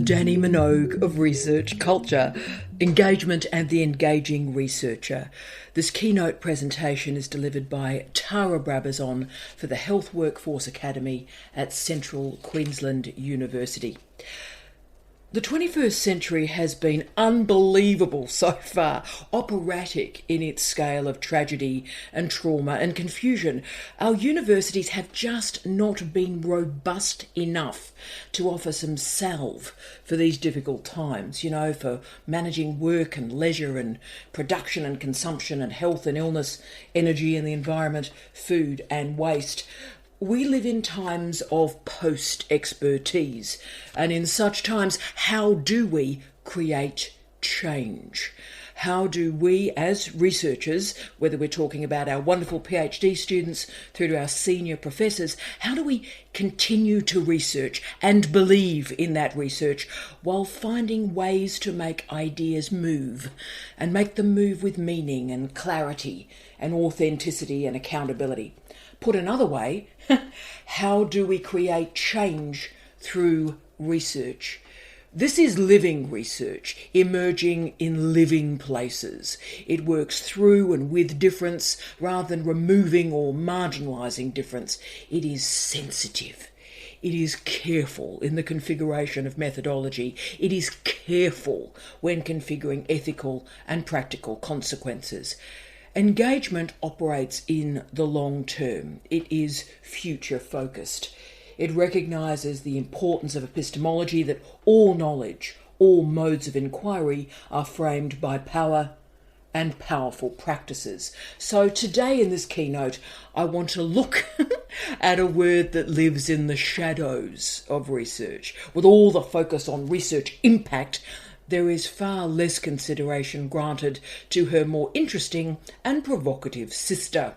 Dannii Minogue of Research Culture, Engagement and the Engaging Researcher. This keynote presentation is delivered by Tara Brabazon for the Health Workforce Academy at Central Queensland University. The 21st century has been unbelievable so far, operatic in its scale of tragedy and trauma and confusion. Our universities have just not been robust enough to offer some salve for these difficult times, for managing work and leisure and production and consumption and health and illness, energy and the environment, food and waste. We live in times of post-expertise, and in such times, how do we create change? How do we, as researchers, whether we're talking about our wonderful PhD students through to our senior professors, how do we continue to research and believe in that research while finding ways to make ideas move and make them move with meaning and clarity and authenticity and accountability? Put another way, how do we create change through research? This is living research, emerging in living places. It works through and with difference rather than removing or marginalising difference. It is sensitive. It is careful in the configuration of methodology. It is careful when configuring ethical and practical consequences. Engagement operates in the long term. It is future focused. It recognises the importance of epistemology, that all knowledge, all modes of inquiry are framed by power and powerful practices. So today in this keynote, I want to look at a word that lives in the shadows of research. With all the focus on research impact, there is far less consideration granted to her more interesting and provocative sister.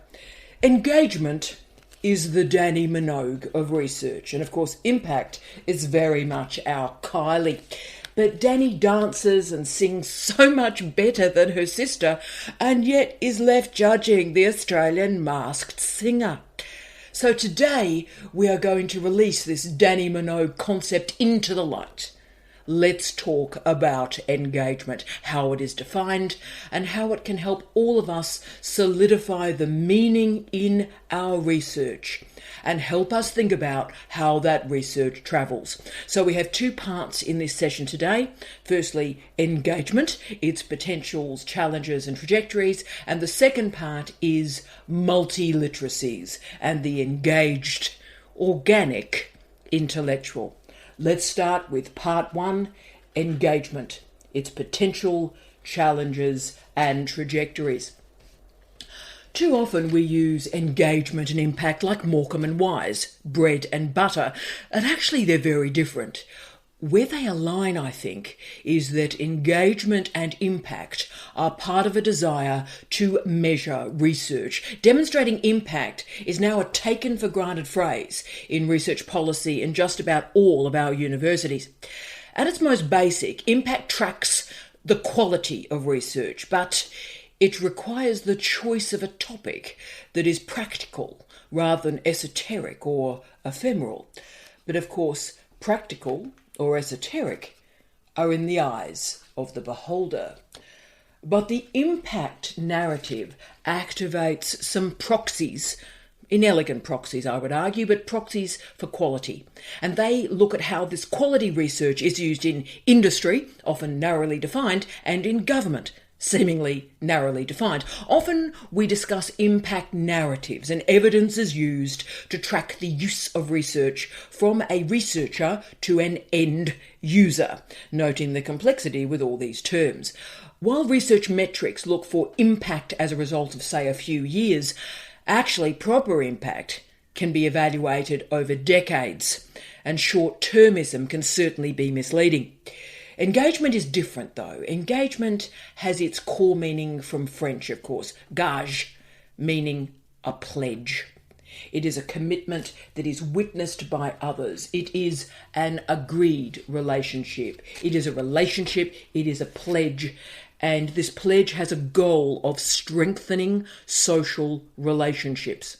Engagement is the Dannii Minogue of research, and of course impact is very much our Kylie. But Dannii dances and sings so much better than her sister, and yet is left judging the Australian Masked Singer. So today we are going to release this Dannii Minogue concept into the light. Let's talk about engagement, how it is defined, and how it can help all of us solidify the meaning in our research and help us think about how that research travels. So we have two parts in this session today. Firstly, engagement, its potentials, challenges and trajectories. And the second part is multi-literacies and the engaged, organic intellectual. Let's start with part one, engagement, its potential, challenges and trajectories. Too often we use engagement and impact like Morecambe and Wise, bread and butter, and actually they're very different. Where they align, I think, is that engagement and impact are part of a desire to measure research. Demonstrating impact is now a taken-for-granted phrase in research policy in just about all of our universities. At its most basic, impact tracks the quality of research, but it requires the choice of a topic that is practical rather than esoteric or ephemeral. But of course, practical or esoteric are in the eyes of the beholder. But the impact narrative activates some proxies, inelegant proxies I would argue, but proxies for quality. And they look at how this quality research is used in industry, often narrowly defined, and in government, seemingly narrowly defined. Often we impact narratives and evidence is used to track the use of research from a researcher to an end user, noting the complexity with all these terms. While research metrics look for impact as a result of, say, a few years, actually proper impact can be evaluated over decades, and short-termism can certainly be misleading. Engagement is different, though. Engagement has its core meaning from French, of course, gage, meaning a pledge. It is a commitment that is witnessed by others. It is an agreed relationship. It is a relationship, it is a pledge, and this pledge has a goal of strengthening social relationships.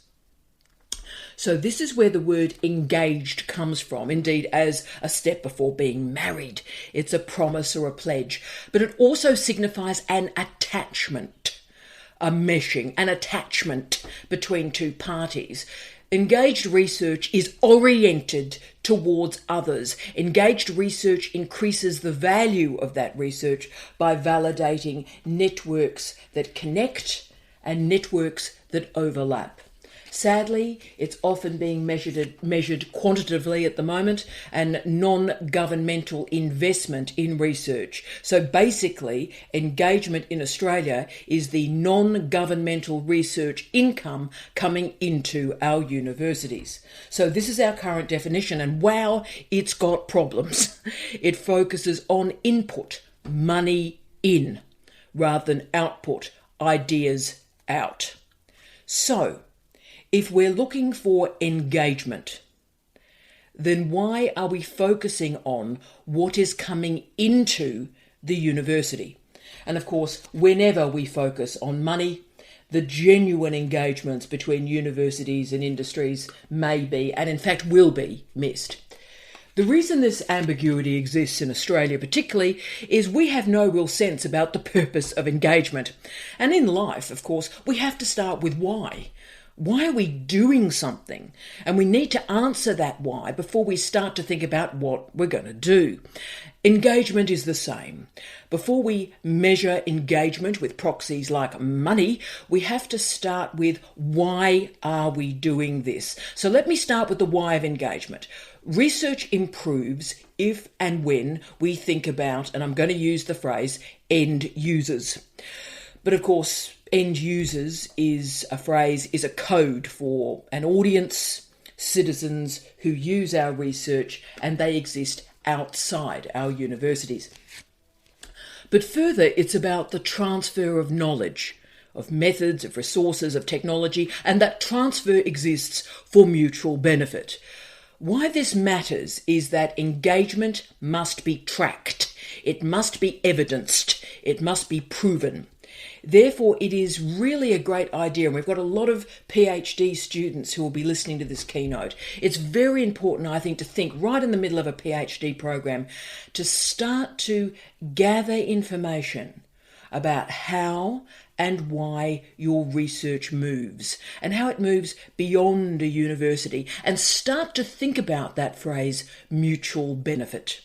So this is where the word engaged comes from, indeed as a step before being married. It's a promise or a pledge, but it also signifies an attachment, a meshing, an attachment between two parties. Engaged research is oriented towards others. Engaged research increases the value of that research by validating networks that connect and networks that overlap. Sadly, it's often being measured quantitatively at the moment, and non-governmental investment in research. So basically, engagement in Australia is the non-governmental research income coming into our universities. So this is our current definition, and wow, it's got problems. It focuses on input, money in, rather than output, ideas out. So, if we're looking for engagement, then why are we focusing on what is coming into the university? And of course, whenever we focus on money, the genuine engagements between universities and industries may be, and in fact will be, missed. The reason this ambiguity exists in Australia particularly is we have no real sense about the purpose of engagement. And in life, of course, we have to start with why. Why are we doing something? And we need to answer that why before we start to think about what we're going to do. Engagement is the same. Before we measure engagement with proxies like money, we have to start with why are we doing this? So let me start with the why of engagement. Research improves if and when we think about, and I'm going to use the phrase, end users. But of course, end users is a code for an audience, citizens who use our research, and they exist outside our universities. But further, it's about the transfer of knowledge, of methods, of resources, of technology, and that transfer exists for mutual benefit. Why this matters is that engagement must be tracked, it must be evidenced, it must be proven. Therefore, it is really a great idea, and we've got a lot of PhD students who will be listening to this keynote. It's very important, I think, to think right in the middle of a PhD program to start to gather information about how and why your research moves and how it moves beyond a university, and start to think about that phrase, mutual benefit.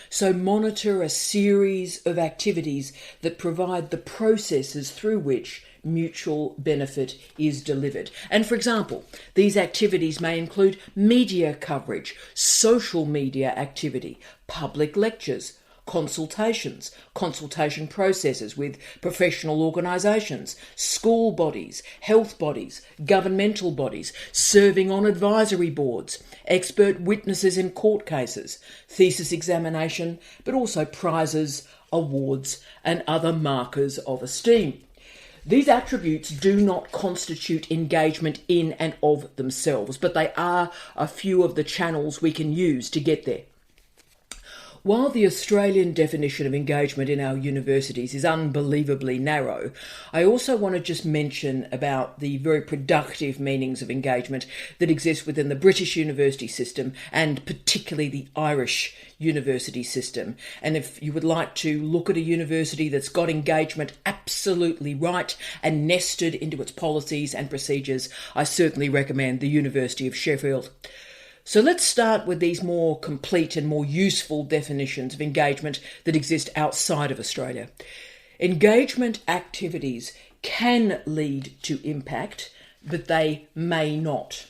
So monitor a series of activities that provide the processes through which mutual benefit is delivered. And for example, these activities may include media coverage, social media activity, public lectures, consultation processes with professional organisations, school bodies, health bodies, governmental bodies, serving on advisory boards, expert witnesses in court cases, thesis examination, but also prizes, awards, and other markers of esteem. These attributes do not constitute engagement in and of themselves, but they are a few of the channels we can use to get there. While the Australian definition of engagement in our universities is unbelievably narrow, I also want to just mention about the very productive meanings of engagement that exist within the British university system, and particularly the Irish university system. And if you would like to look at a university that's got engagement absolutely right and nested into its policies and procedures, I certainly recommend the University of Sheffield. So let's start with these more complete and more useful definitions of engagement that exist outside of Australia. Engagement activities can lead to impact, but they may not.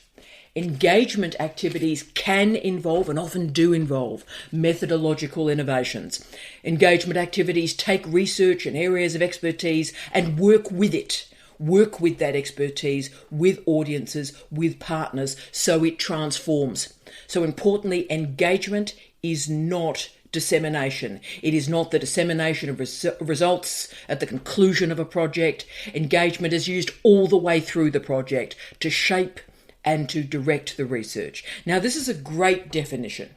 Engagement activities can involve, and often do involve, methodological innovations. Engagement activities take research and areas of expertise and work with it. Work with that expertise, with audiences, with partners, so it transforms. So importantly, engagement is not dissemination. It is not the dissemination of results at the conclusion of a project. Engagement is used all the way through the project to shape and to direct the research. Now, this is a great definition.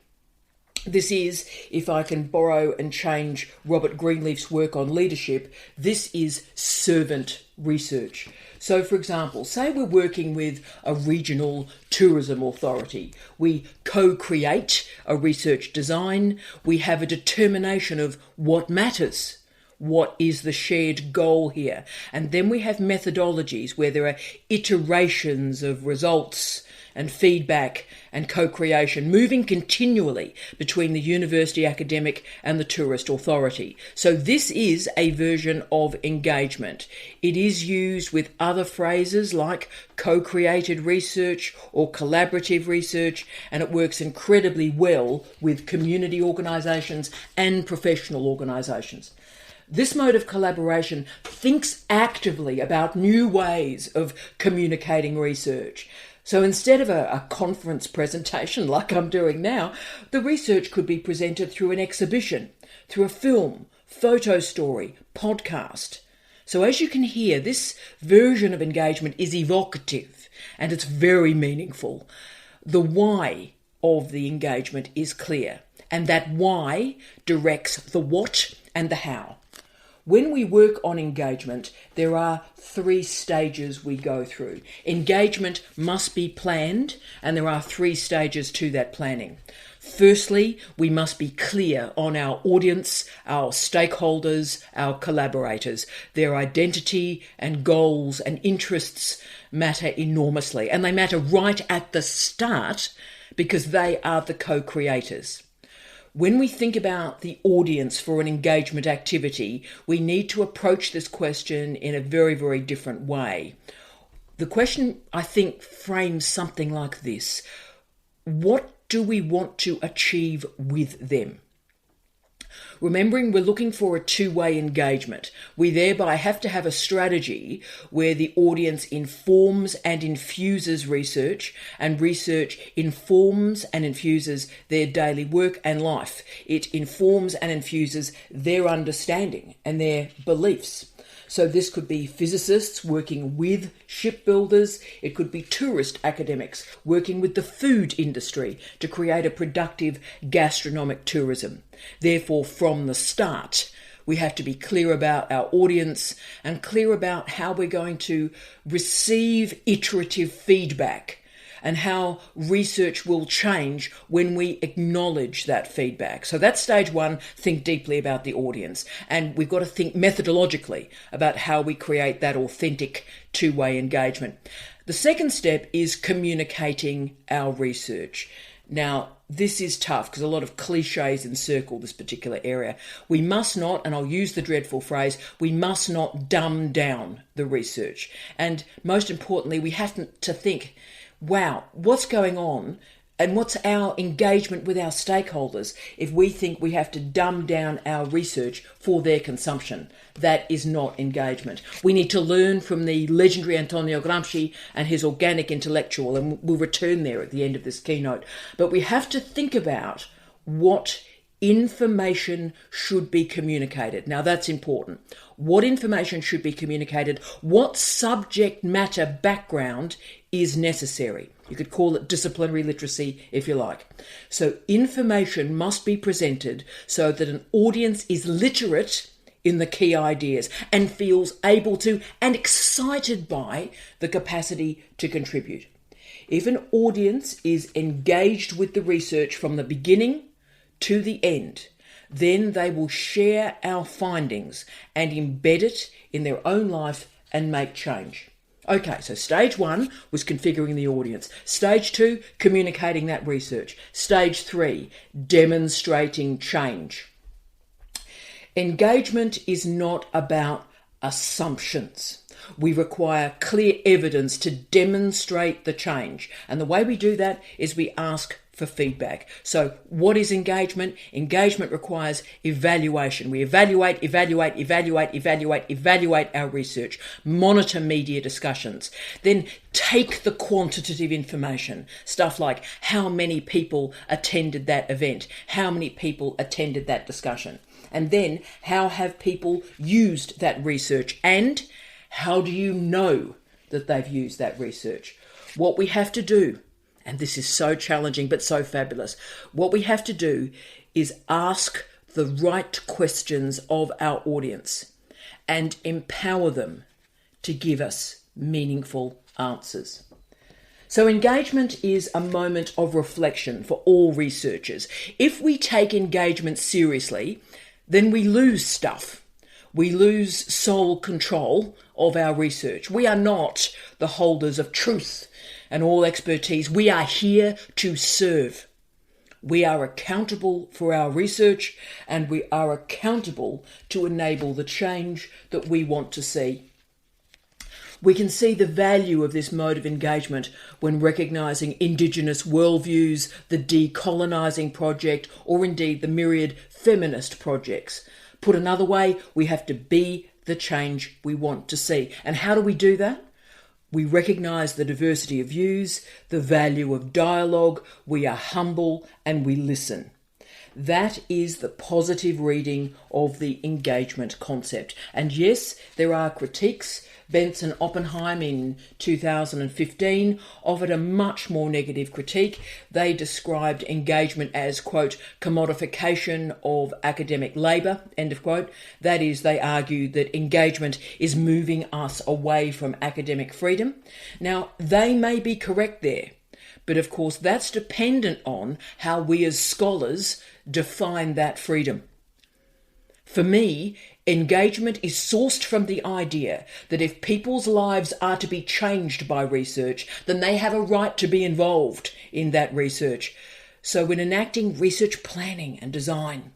This is, if I can borrow and change Robert Greenleaf's work on leadership, this is servant research. So, for example, say we're working with a regional tourism authority. We co-create a research design. We have a determination of what matters. What is the shared goal here? And then we have methodologies where there are iterations of results and feedback and co-creation moving continually between the university academic and the tourist authority. So this is a version of engagement. It is used with other phrases like co-created research or collaborative research, and it works incredibly well with community organisations and professional organisations. This mode of collaboration thinks actively about new ways of communicating research. So instead of a conference presentation like I'm doing now, the research could be presented through an exhibition, through a film, photo story, podcast. So as you can hear, this version of engagement is evocative and it's very meaningful. The why of the engagement is clear, and that why directs the what and the how. When we work on engagement, there are 3 stages we go through. Engagement must be planned, and there are 3 stages to that planning. Firstly, we must be clear on our audience, our stakeholders, our collaborators. Their identity and goals and interests matter enormously, and they matter right at the start because they are the co-creators. When we think about the audience for an engagement activity, we need to approach this question in a very, very different way. The question, I think, frames something like this. What do we want to achieve with them? Remembering we're looking for a 2-way engagement, we thereby have to have a strategy where the audience informs and infuses research, and research informs and infuses their daily work and life. It informs and infuses their understanding and their beliefs. So this could be physicists working with shipbuilders. It could be tourist academics working with the food industry to create a productive gastronomic tourism. Therefore, from the start, we have to be clear about our audience and clear about how we're going to receive iterative feedback and how research will change when we acknowledge that feedback. So that's stage 1, think deeply about the audience. And we've got to think methodologically about how we create that authentic 2-way engagement. The second step is communicating our research. Now, this is tough because a lot of cliches encircle this particular area. We must not, and I'll use the dreadful phrase, we must not dumb down the research. And most importantly, we have to think, wow, what's going on and what's our engagement with our stakeholders if we think we have to dumb down our research for their consumption? That is not engagement. We need to learn from the legendary Antonio Gramsci and his organic intellectual, and we'll return there at the end of this keynote. But we have to think about what information should be communicated. Now that's important. What information should be communicated? What subject matter background is necessary? You could call it disciplinary literacy if you like. So information must be presented so that an audience is literate in the key ideas and feels able to and excited by the capacity to contribute. If an audience is engaged with the research from the beginning to the end, then they will share our findings and embed it in their own life and make change. Okay, so stage 1 was configuring the audience. Stage 2, communicating that research. Stage 3, demonstrating change. Engagement is not about assumptions. We require clear evidence to demonstrate the change. And the way we do that is we ask for feedback. So what is engagement? Engagement requires evaluation. We evaluate our research, monitor media discussions, then take the quantitative information, stuff like how many people attended that event, how many people attended that discussion, and then how have people used that research, and how do you know that they've used that research? What we have to do, and this is so challenging but so fabulous, what we have to do is ask the right questions of our audience and empower them to give us meaningful answers. So engagement is a moment of reflection for all researchers. If we take engagement seriously, then we lose stuff. We lose sole control of our research. We are not the holders of truth and all expertise. We are here to serve. We are accountable for our research, and we are accountable to enable the change that we want to see. We can see the value of this mode of engagement when recognising Indigenous worldviews, the decolonising project, or indeed the myriad feminist projects. Put another way, we have to be the change we want to see. And how do we do that? We recognise the diversity of views, the value of dialogue, we are humble, and we listen. That is the positive reading of the engagement concept. And yes, there are critiques. Benson Oppenheim in 2015 offered a much more negative critique. They described engagement as, quote, commodification of academic labour, end of quote. That is, they argued that engagement is moving us away from academic freedom. Now, they may be correct there, but of course that's dependent on how we as scholars define that freedom. For me, engagement is sourced from the idea that if people's lives are to be changed by research, then they have a right to be involved in that research. So when enacting research planning and design,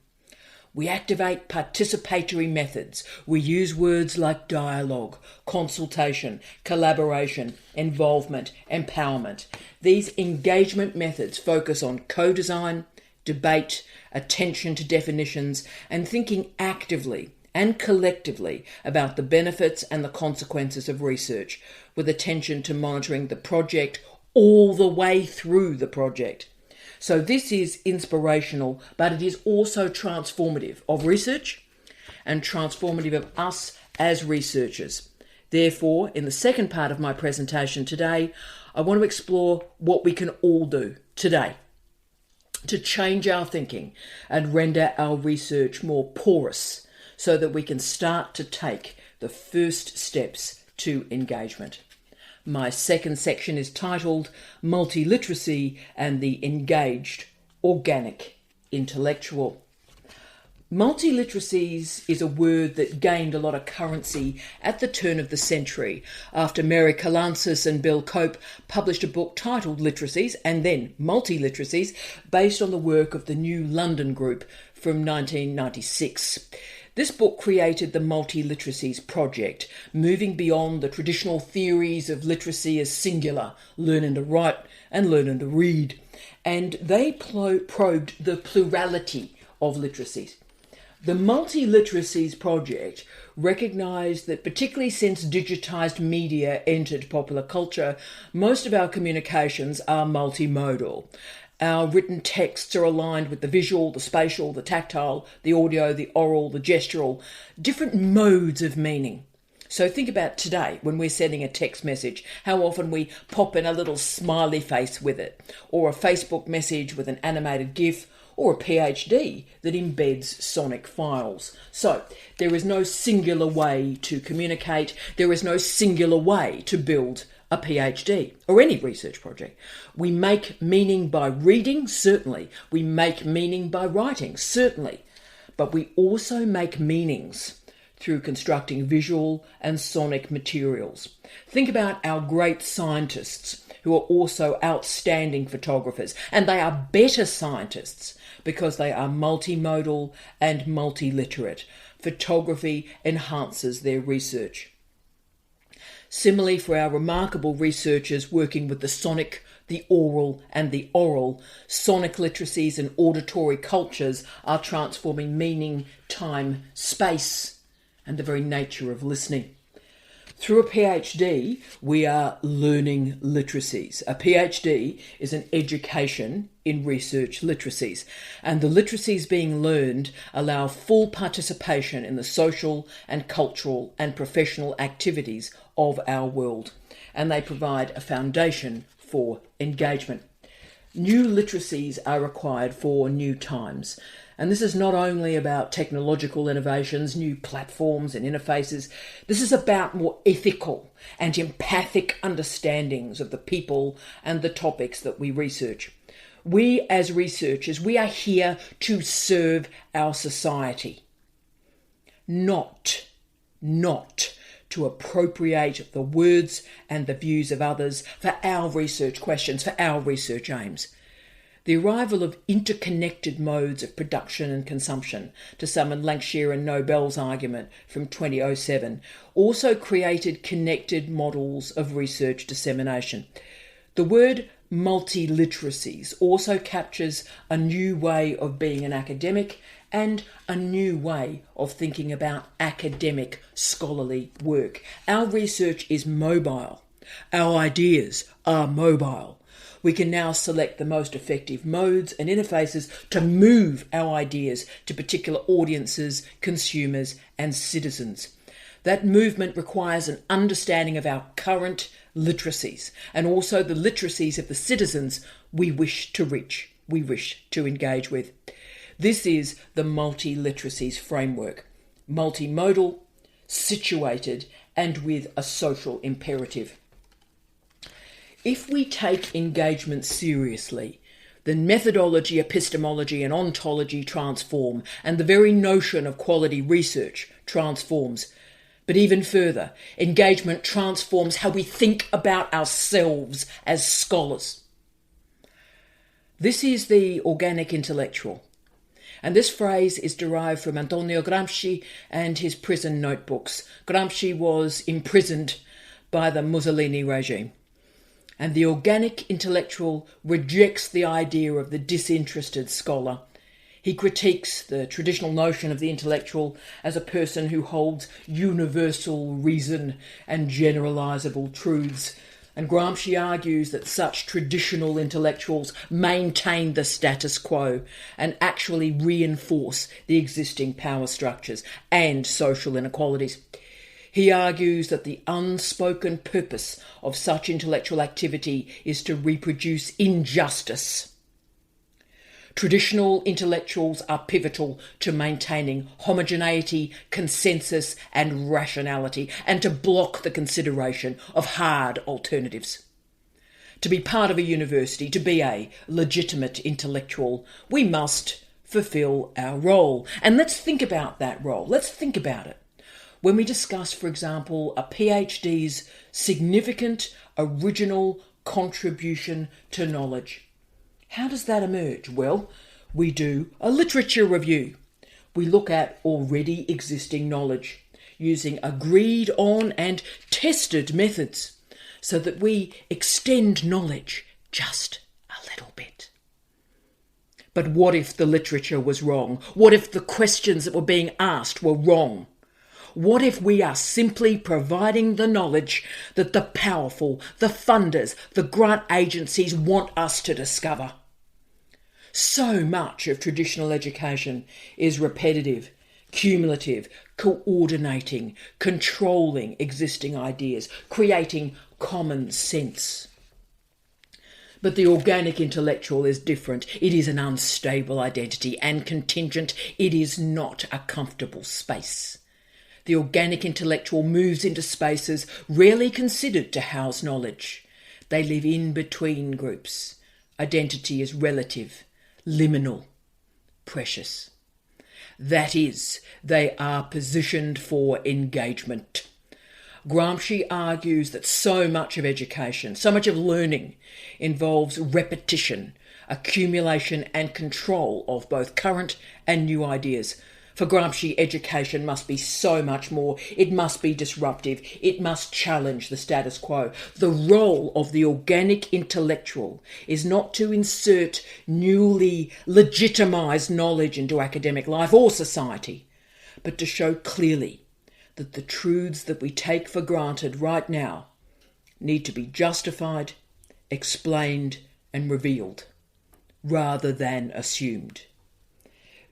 we activate participatory methods. We use words like dialogue, consultation, collaboration, involvement, empowerment. These engagement methods focus on co-design, debate, attention to definitions, and thinking actively and collectively about the benefits and the consequences of research, with attention to monitoring the project all the way through the project. So this is inspirational, but it is also transformative of research and transformative of us as researchers. Therefore, in the second part of my presentation today, I want to explore what we can all do today to change our thinking and render our research more porous so that we can start to take the first steps to engagement. My second section is titled Multi-literacy and the Engaged Organic Intellectual. Multi-literacies is a word that gained a lot of currency at the turn of the century after Mary Kalantzis and Bill Cope published a book titled Literacies and then Multi-literacies based on the work of the New London Group from 1996. This book created the Multi-literacies project, moving beyond the traditional theories of literacy as singular, learning to write and learning to read, and they probed the plurality of literacies. The Multi-literacies project recognised that particularly since digitised media entered popular culture, most of our communications are multimodal. Our written texts are aligned with the visual, the spatial, the tactile, the audio, the oral, the gestural, different modes of meaning. So think about today when we're sending a text message, how often we pop in a little smiley face with it, or a Facebook message with an animated GIF, or a PhD that embeds sonic files. So there is no singular way to communicate. There is no singular way to build a PhD or any research project. We make meaning by reading, certainly. We make meaning by writing, certainly. But we also make meanings through constructing visual and sonic materials. Think about our great scientists who are also outstanding photographers, and they are better scientists because they are multimodal and multiliterate. Photography enhances their research. Similarly, for our remarkable researchers working with the sonic, the oral and the oral, sonic literacies and auditory cultures are transforming meaning, time, space, and the very nature of listening. Through a PhD, we are learning literacies. A PhD is an education in research literacies, and the literacies being learned allow full participation in the social and cultural and professional activities of our world, and they provide a foundation for engagement. New literacies are required for new times. And this is not only about technological innovations, new platforms and interfaces. This is about more ethical and empathic understandings of the people and the topics that we research. We as researchers, we are here to serve our society, not to appropriate the words and the views of others for our research questions, for our research aims. The arrival of interconnected modes of production and consumption, to summon Lancashire and Nobel's argument from 2007, also created connected models of research dissemination. The word multi-literacies also captures a new way of being an academic and a new way of thinking about academic scholarly work. Our research is mobile. Our ideas are mobile. We can now select the most effective modes and interfaces to move our ideas to particular audiences, consumers, and citizens. That movement requires an understanding of our current literacies and also the literacies of the citizens we wish to reach, we wish to engage with. This is the multi-literacies framework, multimodal, situated, and with a social imperative. If we take engagement seriously, then methodology, epistemology, and ontology transform, and the very notion of quality research transforms. But even further, engagement transforms how we think about ourselves as scholars. This is the organic intellectual. And this phrase is derived from Antonio Gramsci and his prison notebooks. Gramsci was imprisoned by the Mussolini regime. And the organic intellectual rejects the idea of the disinterested scholar. He critiques the traditional notion of the intellectual as a person who holds universal reason and generalisable truths. And Gramsci argues that such traditional intellectuals maintain the status quo and actually reinforce the existing power structures and social inequalities. He argues that the unspoken purpose of such intellectual activity is to reproduce injustice. Traditional intellectuals are pivotal to maintaining homogeneity, consensus, and rationality, and to block the consideration of hard alternatives. To be part of a university, to be a legitimate intellectual, we must fulfil our role. And let's think about that role. Let's think about it. When we discuss, for example, a PhD's significant original contribution to knowledge, how does that emerge? Well, we do a literature review. We look at already existing knowledge using agreed on and tested methods so that we extend knowledge just a little bit. But what if the literature was wrong? What if the questions that were being asked were wrong? What if we are simply providing the knowledge that the powerful, the funders, the grant agencies want us to discover? So much of traditional education is repetitive, cumulative, coordinating, controlling existing ideas, creating common sense. But the organic intellectual is different. It is an unstable identity and contingent. It is not a comfortable space. The organic intellectual moves into spaces rarely considered to house knowledge. They live in between groups. Identity is relative, liminal, precious. That is, they are positioned for engagement. Gramsci argues that so much of education, so much of learning, involves repetition, accumulation and control of both current and new ideas. For Gramsci, education must be so much more. It must be disruptive. It must challenge the status quo. The role of the organic intellectual is not to insert newly legitimised knowledge into academic life or society, but to show clearly that the truths that we take for granted right now need to be justified, explained, and revealed, rather than assumed.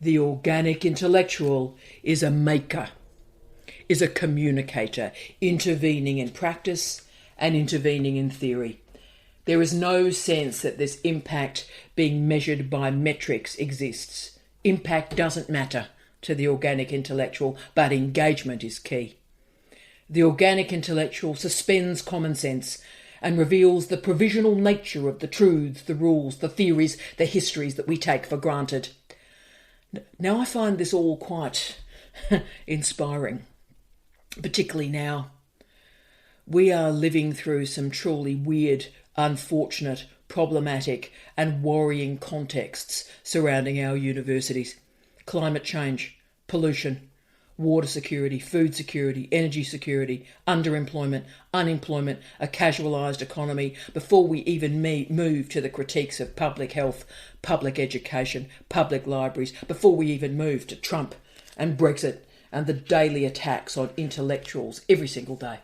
The organic intellectual is a maker, is a communicator, intervening in practice and intervening in theory. There is no sense that this impact being measured by metrics exists. Impact doesn't matter to the organic intellectual, but engagement is key. The organic intellectual suspends common sense and reveals the provisional nature of the truths, the rules, the theories, the histories that we take for granted. Now I find this all quite inspiring, particularly now. We are living through some truly weird, unfortunate, problematic and worrying contexts surrounding our universities. Climate change, pollution, water security, food security, energy security, underemployment, unemployment, a casualised economy, before we even move to the critiques of public health, public education, public libraries, before we even move to Trump and Brexit and the daily attacks on intellectuals every single day.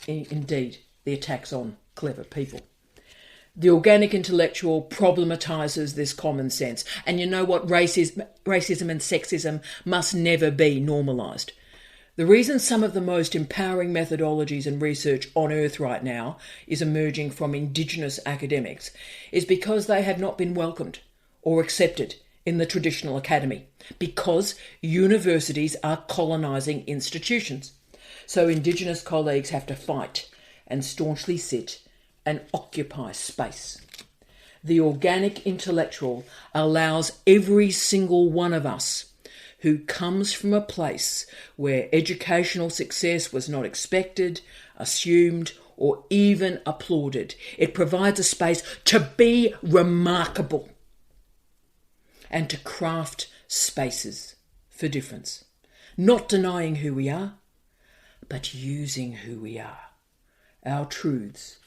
Indeed, the attacks on clever people. The organic intellectual problematises this common sense. And you know what? Racism and sexism must never be normalised. The reason some of the most empowering methodologies and research on earth right now is emerging from Indigenous academics is because they have not been welcomed or accepted in the traditional academy, because universities are colonising institutions. So Indigenous colleagues have to fight and staunchly sit and occupy space. The organic intellectual allows every single one of us who comes from a place where educational success was not expected, assumed, or even applauded. It provides a space to be remarkable and to craft spaces for difference. Not denying who we are, but using who we are. Our truths,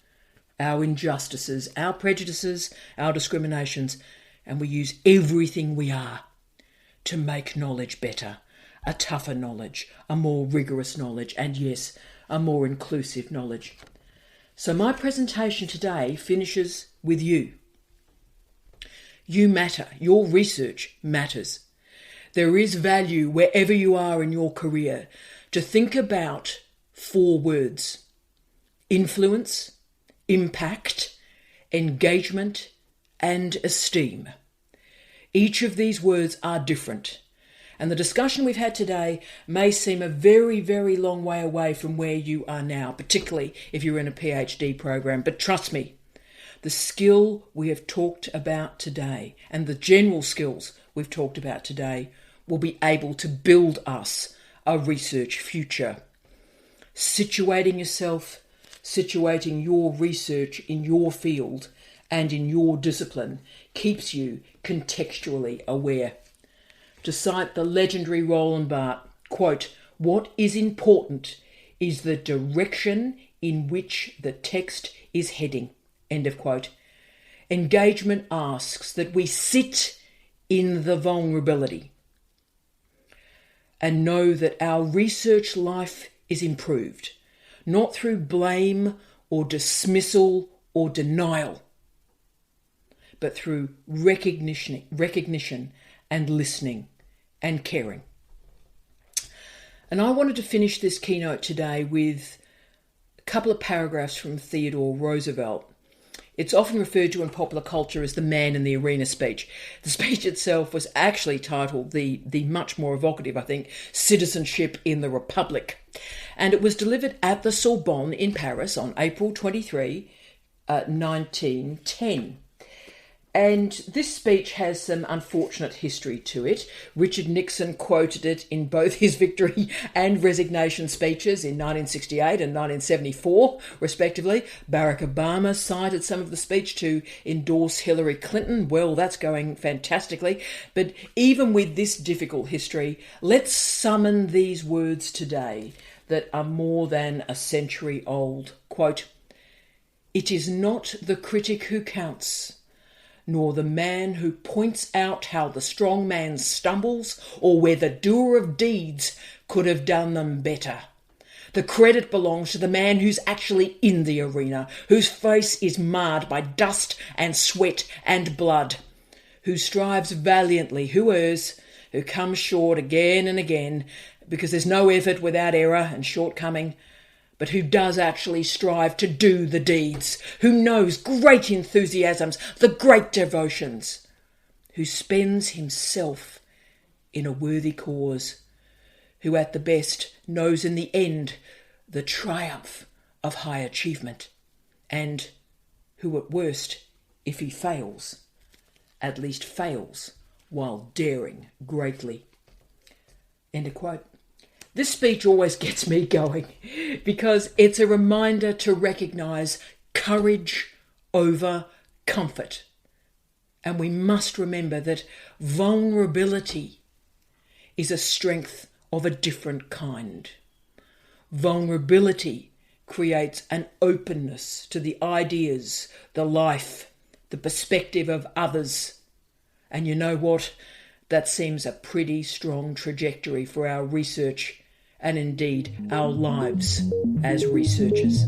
our injustices, our prejudices, our discriminations, and we use everything we are to make knowledge better, a tougher knowledge, a more rigorous knowledge, and yes, a more inclusive knowledge. So my presentation today finishes with you. You matter. Your research matters. There is value wherever you are in your career to think about 4 words: influence, impact, engagement, and esteem. Each of these words are different, and the discussion we've had today may seem a very, very long way away from where you are now, particularly if you're in a PhD program. But trust me, the skill we have talked about today and the general skills we've talked about today will be able to build us a research future. Situating yourself, situating your research in your field and in your discipline keeps you contextually aware. To cite the legendary Roland Barthes, quote, "What is important is the direction in which the text is heading," end of quote. Engagement asks that we sit in the vulnerability and know that our research life is improved, not through blame or dismissal or denial, but through recognition and listening and caring. And I wanted to finish this keynote today with a couple of paragraphs from Theodore Roosevelt. It's often referred to in popular culture as the man in the arena speech. The speech itself was actually titled the much more evocative, I think, Citizenship in the Republic. And it was delivered at the Sorbonne in Paris on April 23, 1910. And this speech has some unfortunate history to it. Richard Nixon quoted it in both his victory and resignation speeches in 1968 and 1974, respectively. Barack Obama cited some of the speech to endorse Hillary Clinton. Well, that's going fantastically. But even with this difficult history, let's summon these words today that are more than a century old. Quote, "It is not the critic who counts, nor the man who points out how the strong man stumbles or where the doer of deeds could have done them better. The credit belongs to the man who's actually in the arena, whose face is marred by dust and sweat and blood, who strives valiantly, who errs, who comes short again and again, because there's no effort without error and shortcoming, but who does actually strive to do the deeds, who knows great enthusiasms, the great devotions, who spends himself in a worthy cause, who at the best knows in the end the triumph of high achievement, and who at worst, if he fails, at least fails while daring greatly. End of quote. This speech always gets me going because it's a reminder to recognise courage over comfort. And we must remember that vulnerability is a strength of a different kind. Vulnerability creates an openness to the ideas, the life, the perspective of others. And you know what? That seems a pretty strong trajectory for our research and indeed our lives as researchers.